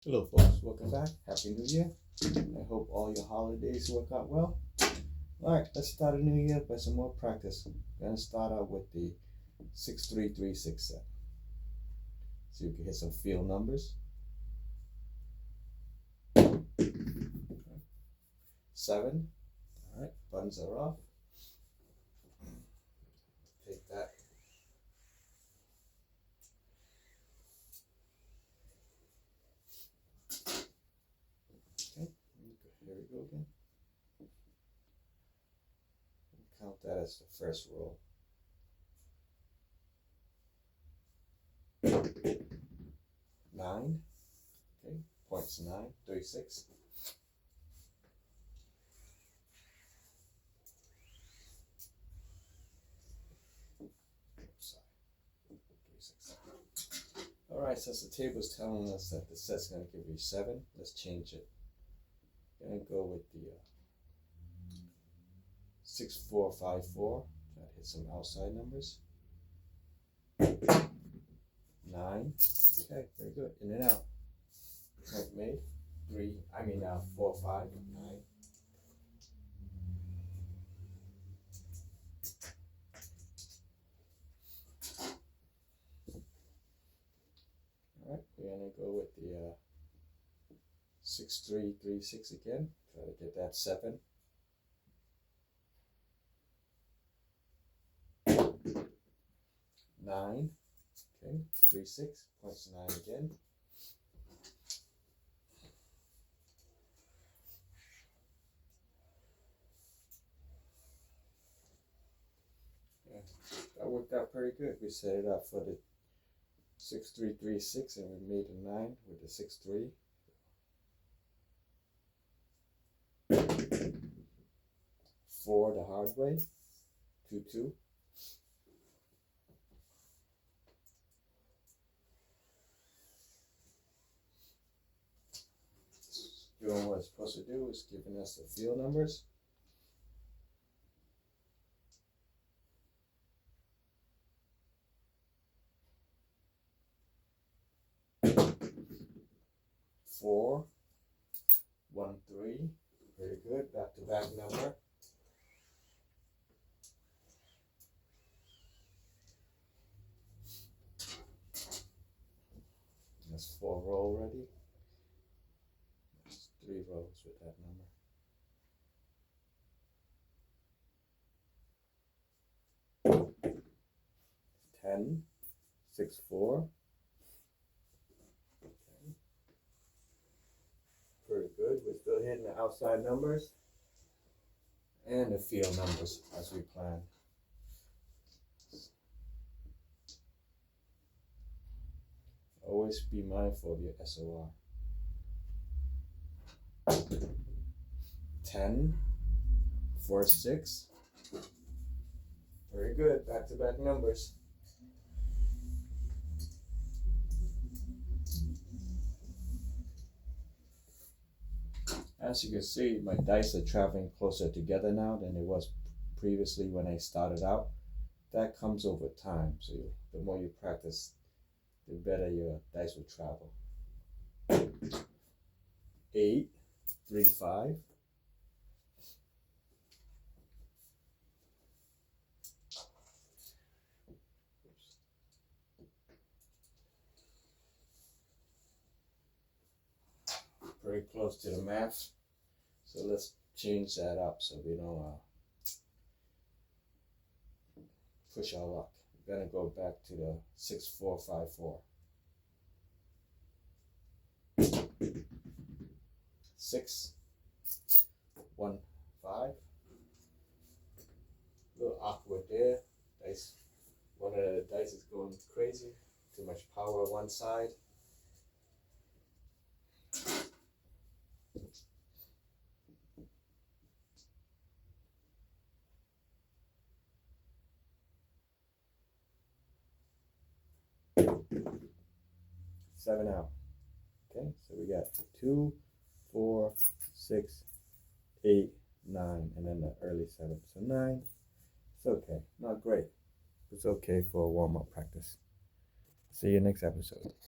Hello folks, welcome back. Happy New Year. I hope all your holidays work out well. Alright, let's start a new year by some more practice. We're going to start out with the 6-3-3-6 set. So you can hit some feel numbers. 7. Alright, buttons are off. Take that. Okay, here we go again. Count that as the first roll. 9. Okay, points 9, 36. Alright, since the table is telling us that the set's going to give you 7, let's change it. I'm going to go with the 6-4-5-4. Try to hit some outside numbers. 9. Okay, very good. In and out. Point made. 4, 5, 9. Alright, we're going to go with the 6-3-3-6 again. Try to get that 7. 9. Okay, 3-6, points 9 again. Yeah, that worked out pretty good. We set it up for the 6-3-3-6 and we made a 9 with the 6-3. 4 the hard way. 2-2. Doing what it's supposed to do is giving us the feel numbers. Four, 1, 3, very good, back to back number. That's 4 roll already. 3 rows with that number. 10, 6, 4. Okay. Pretty good. We're still hitting the outside numbers and the field numbers as we planned. Always be mindful of your SOR. 10, 4, 6. Very good. Back to back numbers. As you can see, my dice are traveling closer together now than it was previously when I started out. That comes over time. So the more you practice, the better your dice will travel. 8, 3, 5. Pretty close to the math. So let's change that up so we don't push our luck. We're going to go back to the 6-4-5-4. 6, 1, 5. A little awkward there. Dice. One of the dice is going crazy. Too much power on one side. Seven out. Okay, so we got 2, 4, 6, 8, 9, and then the early 7. So 9. It's okay. Not great. It's okay for a warm-up practice. See you next episode.